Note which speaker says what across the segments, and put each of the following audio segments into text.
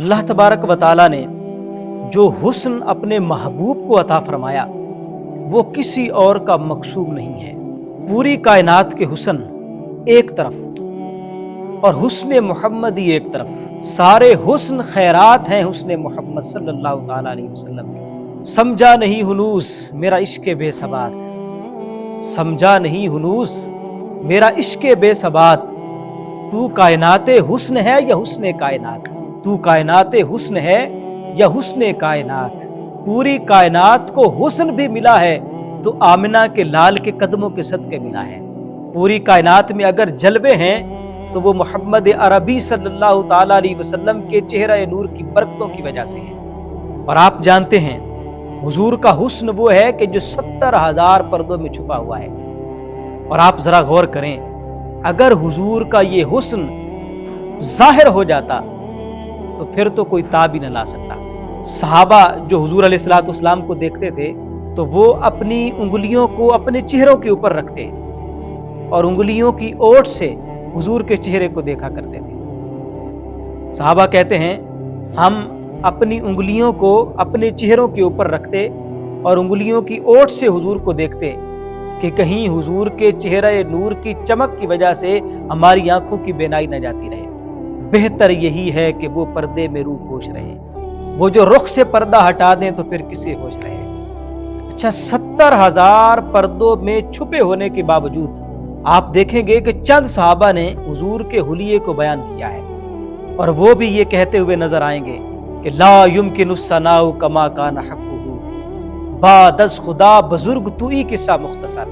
Speaker 1: اللہ तबारक व तआला ने जो हुस्न अपने महबूब को अता फरमाया वो किसी और का मकसूब नहीं है। पूरी कायनात के हुस्न एक तरफ और हुस्न मोहम्मदी एक तरफ, सारे हुस्न खैरात हैं हुस्न मोहम्मद सल्लल्लाहु ताला अलैहि वसल्लम के। समझा नहीं हुनूस मेरा इश्क़ बेसबात, समझा नहीं हुनूस मेरा इश्क़ बेसबात, तू कायनाते हुस्न है या हुस्न कायनात, तू कायनाते हुस्न है या हुस्न कायनात। पूरी कायनात को हुस्न भी मिला है तो आमिना के लाल के कदमों के सदके मिला है। पूरी कायनात में अगर जलवे हैं तो वो मोहम्मद अरबी सल्लल्लाहु ताला अलैहि वसल्लम के चेहरा नूर की बरकतों की वजह से है। और आप जानते हैं हुजूर का हुस्न वो है कि जो 70,000 पर्दों में छुपा हुआ है। और आप जरा गौर करें, अगर हुजूर का ये हुस्न जाहिर हो जाता तो फिर तो कोई ताब ही न ला सकता। सहाबा जो हुजूर अलैहिस्सलाम को देखते थे तो वो अपनी उंगलियों को अपने चेहरों के ऊपर रखते और उंगलियों की ओट से हुजूर के चेहरे को देखा करते थे। सहाबा कहते हैं हम अपनी उंगलियों को अपने चेहरों के ऊपर रखते और उंगलियों की ओट से हुजूर को देखते कि कहीं हुजूर के चेहरे नूर की चमक की वजह से हमारी आंखों की बेनाई न जाती रहे। बेहतर यही है कि वो पर्दे में रूह पोश रहे, वो जो रुख से पर्दा हटा दें तो फिर किसे होश रहे। अच्छा, 70,000 पर्दों में छुपे होने के बावजूद आप देखेंगे कि चंद सहाबा ने हुजूर के हुलिये को बयान किया है और वो भी ये कहते हुए नजर आएंगे कि ला युमकिनु सनाउ कमा काना हक़्क़ुहु, बादस खुदा बुजुर्ग तुई किस्सा मुख्तसर।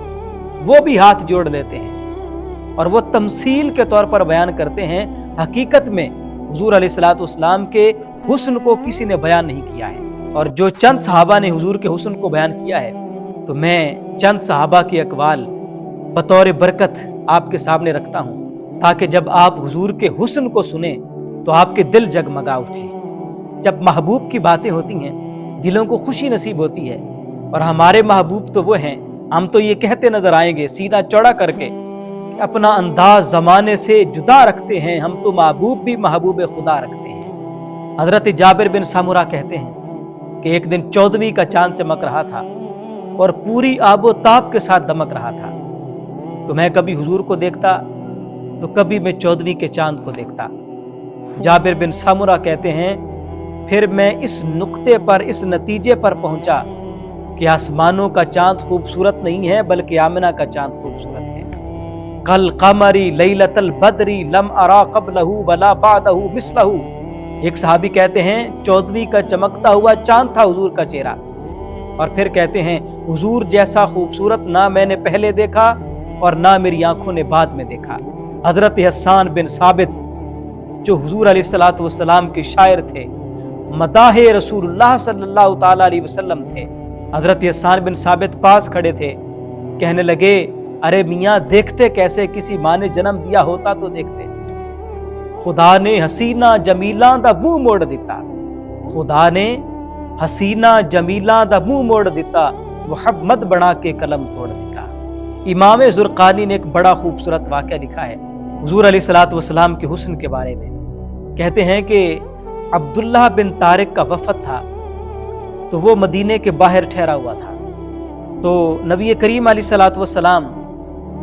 Speaker 1: वो भी हाथ जोड़ लेते हैं और वो तमसील के तौर पर बयान करते हैं। हकीकत में हुजूर अलैहिस्सलाम के हुस्न को किसी ने बयान नहीं किया है। और जो चंद सहाबा ने हुजूर के हुस्न को बयान किया है तो मैं चंद सहाबा की अक़वाल बतौर बरकत आपके सामने रखता हूँ ताकि जब आप हुजूर के हुस्न को सुने तो आपके दिल जगमगा उठे। जब महबूब की बातें होती हैं दिलों को खुशी नसीब होती है। और हमारे महबूब तो वो हैं, हम तो ये कहते नजर आएंगे सीधा चौड़ा करके कि अपना अंदाज ज़माने से जुदा रखते हैं, हम तो महबूब भी महबूब खुदा रखते हैं। हज़रत जाबिर बिन सामुरा कहते हैं कि एक दिन 14वीं का चांद चमक रहा था और पूरी आबो ताब के साथ दमक रहा था। तो मैं कभी हुजूर को देखता तो कभी मैं 14वीं के चांद को देखता। जाबिर बिन सामुरा कहते हैं फिर मैं इस नुक्ते पर, इस नतीजे पर पहुंचा कि आसमानों का चांद खूबसूरत नहीं है बल्कि आमिना का चांद खूबसूरत है। कल कमरी लैलतल बदरी लम अरा क़ब्लहु वला बादहु मिस्लहु। एक सहाबी कहते हैं 14वीं का चमकता हुआ चांद था हुजूर का चेहरा। और फिर कहते हैं हुजूर जैसा खूबसूरत ना मैंने पहले देखा और ना मेरी आंखों ने बाद में देखा। हजरत हसन बिन साबित जो हुजूर अलैहिस्सलातु वस्सलाम के शायर थे, मदाहे रसूलुल्लाह सल्लल्लाहु ताला अलैहि वसल्लम थे। हजरत हसन बिन साबित पास खड़े थे, कहने लगे अरे मियाँ देखते कैसे, किसी माँ ने जन्म दिया होता तो देखते। खुदा ने हसीना जमीला दा मुंह मोड़ दिता, खुदा ने हसीना जमीला दा मुंह मोड़ दिता, मुहम्मद बना के कलम तोड़ दिता। इमाम ज़ुरक़ानी ने एक बड़ा खूबसूरत वाक़या लिखा है हुजूर अलैहिस्सलातु वस्सलाम के हुस्न के बारे में। कहते हैं कि अब्दुल्लाह बिन तारिक का वफ़द था तो वो मदीने के बाहर ठहरा हुआ था। तो नबी करीम अलैहिस्सलातु वस्सलाम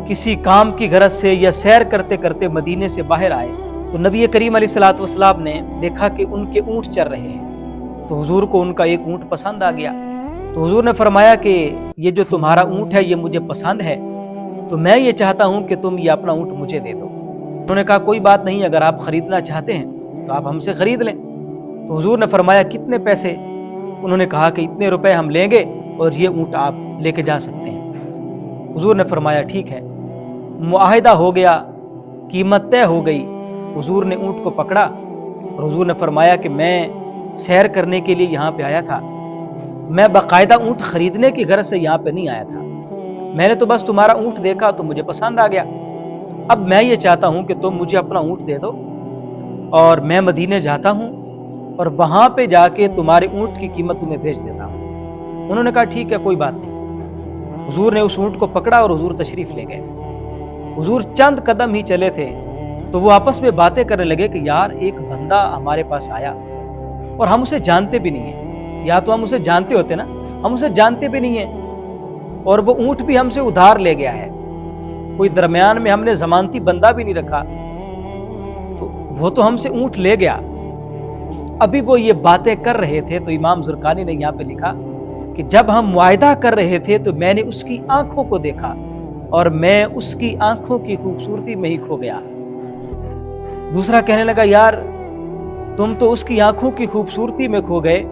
Speaker 1: किसी काम की गरज से या सैर करते करते मदीने से बाहर आए तो नबी करीम अलैहिस्सलातु वस्सलाम ने देखा कि उनके ऊँट चर रहे हैं। तो हुजूर को उनका एक ऊँट पसंद आ गया। तो हुजूर ने फरमाया कि ये जो तुम्हारा ऊँट है ये मुझे पसंद है, तो मैं ये चाहता हूँ कि तुम ये अपना ऊँट मुझे दे दो। उन्होंने कहा कोई बात नहीं, अगर आप ख़रीदना चाहते हैं तो आप हमसे ख़रीद लें। तो हुजूर ने फरमाया कितने पैसे? उन्होंने कहा कि इतने रुपए हम लेंगे और ये ऊँट आप लेके जा सकते हैं। हुजूर ने फरमाया ठीक है। मुआहिदा हो गया, कीमत तय हो गई। हुजूर ने ऊँट को पकड़ा और हुजूर ने फरमाया कि मैं सैर करने के लिए यहाँ पे आया था, मैं बाकायदा ऊँट खरीदने की गरज से यहाँ पे नहीं आया था, मैंने तो बस तुम्हारा ऊँट देखा तो मुझे पसंद आ गया। अब मैं ये चाहता हूँ कि तुम मुझे अपना ऊँट दे दो और मैं मदीने जाता हूँ और वहाँ पे जाके तुम्हारे ऊँट की कीमत तुम्हें भेज देता हूँ। उन्होंने कहा ठीक है कोई बात नहीं। हुजूर ने उस ऊँट को पकड़ा और हुजूर तशरीफ़ ले गए। हुजूर चंद कदम ही चले थे तो वो आपस में बातें करने लगे कि यार एक बंदा हमारे पास आया اور ہم اسے جانتے بھی نہیں ہیں، یا تو ہم اسے جانتے ہوتے نا، ہم اسے جانتے بھی نہیں ہیں، اور وہ اونٹ بھی ہم سے ادھار لے گیا ہے، کوئی درمیان میں ہم نے ضمانتی بندہ بھی نہیں رکھا، تو وہ تو ہم سے اونٹ لے گیا۔ ابھی وہ یہ باتیں کر رہے تھے تو امام زرقانی نے یہاں پہ لکھا کہ جب ہم معاہدہ کر رہے تھے تو میں نے اس کی آنکھوں کو دیکھا اور میں اس کی آنکھوں کی خوبصورتی میں ہی کھو گیا۔ دوسرا کہنے لگا یار تم تو اس کی آنکھوں کی خوبصورتی میں کھو گئے،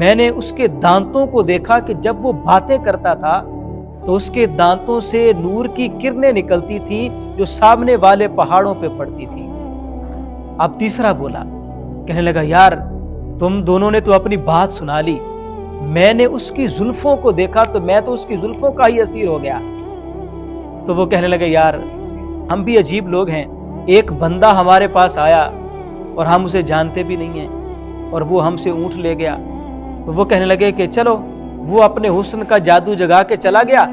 Speaker 1: میں نے اس کے دانتوں کو دیکھا کہ جب وہ باتیں کرتا تھا تو اس کے دانتوں سے نور کی کرنیں نکلتی تھیں جو سامنے والے پہاڑوں پہ پڑتی تھیں۔ اب تیسرا بولا، کہنے لگا یار تم دونوں نے تو اپنی بات سنا لی، میں نے اس کی زلفوں کو دیکھا تو میں تو اس کی زلفوں کا ہی اسیر ہو گیا۔ تو وہ کہنے لگے یار ہم بھی عجیب لوگ ہیں، ایک بندہ ہمارے پاس آیا اور ہم اسے جانتے بھی نہیں ہیں اور وہ ہم سے اونٹ لے گیا۔ تو وہ کہنے لگے کہ چلو، وہ اپنے حسن کا جادو جگا کے چلا گیا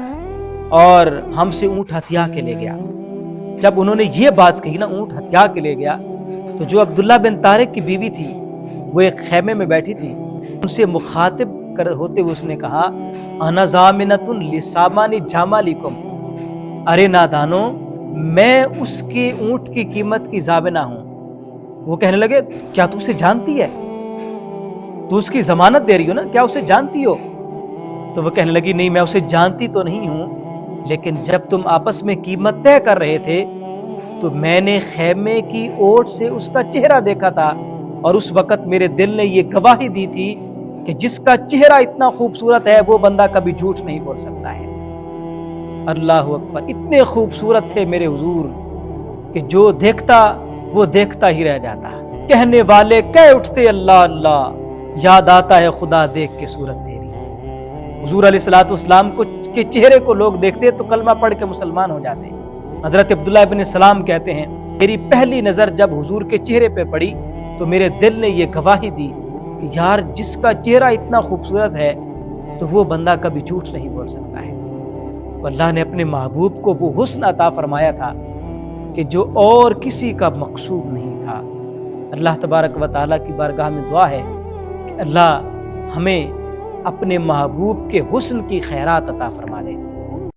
Speaker 1: اور ہم سے اونٹ ہتھیا کے لے گیا۔ جب انہوں نے یہ بات کہی نا اونٹ ہتھیا کے لے گیا، تو جو عبداللہ بن طارق کی بیوی تھی وہ ایک خیمے میں بیٹھی تھی، ان سے مخاطب ہوتے ہوئے اس نے کہا انا ضامنۃ لسامان جمالکم، ارے نادانو میں اس کے اونٹ کی قیمت کی ضامنہ ہوں۔ وہ کہنے لگے کیا تو اسے جانتی ہے؟ تو اس کی ضمانت دے رہی ہو نا، کیا اسے جانتی ہو؟ تو وہ کہنے لگی نہیں میں اسے جانتی تو نہیں ہوں، لیکن جب تم آپس میں قیمت طے کر رہے تھے تو میں نے خیمے کی اوٹ سے اس کا چہرہ دیکھا تھا، اور اس وقت میرے دل نے یہ گواہی دی تھی کہ جس کا چہرہ اتنا خوبصورت ہے وہ بندہ کبھی جھوٹ نہیں بول سکتا ہے۔ اللہ اکبر، اتنے خوبصورت تھے میرے حضور کہ جو دیکھتا وہ دیکھتا ہی رہ جاتا۔ کہنے والے کہہ اٹھتے اللہ اللہ، یاد آتا ہے خدا دیکھ کے صورت تیری۔ حضور علیہ الصلوۃ والسلام کے چہرے کو لوگ دیکھتے تو کلمہ پڑھ کے مسلمان ہو جاتے۔ حضرت عبداللہ ابن سلام کہتے ہیں میری پہلی نظر جب حضور کے چہرے پہ پڑی تو میرے دل نے یہ گواہی دی کہ یار جس کا چہرہ اتنا خوبصورت ہے تو وہ بندہ کبھی جھوٹ نہیں بول سکتا ہے۔ تو اللہ نے اپنے محبوب کو وہ حسن عطا فرمایا تھا کہ جو اور کسی کا مقصود نہیں تھا۔ اللہ تبارک و تعالیٰ کی بارگاہ میں دعا ہے کہ اللہ ہمیں اپنے محبوب کے حسن کی خیرات عطا فرما دے۔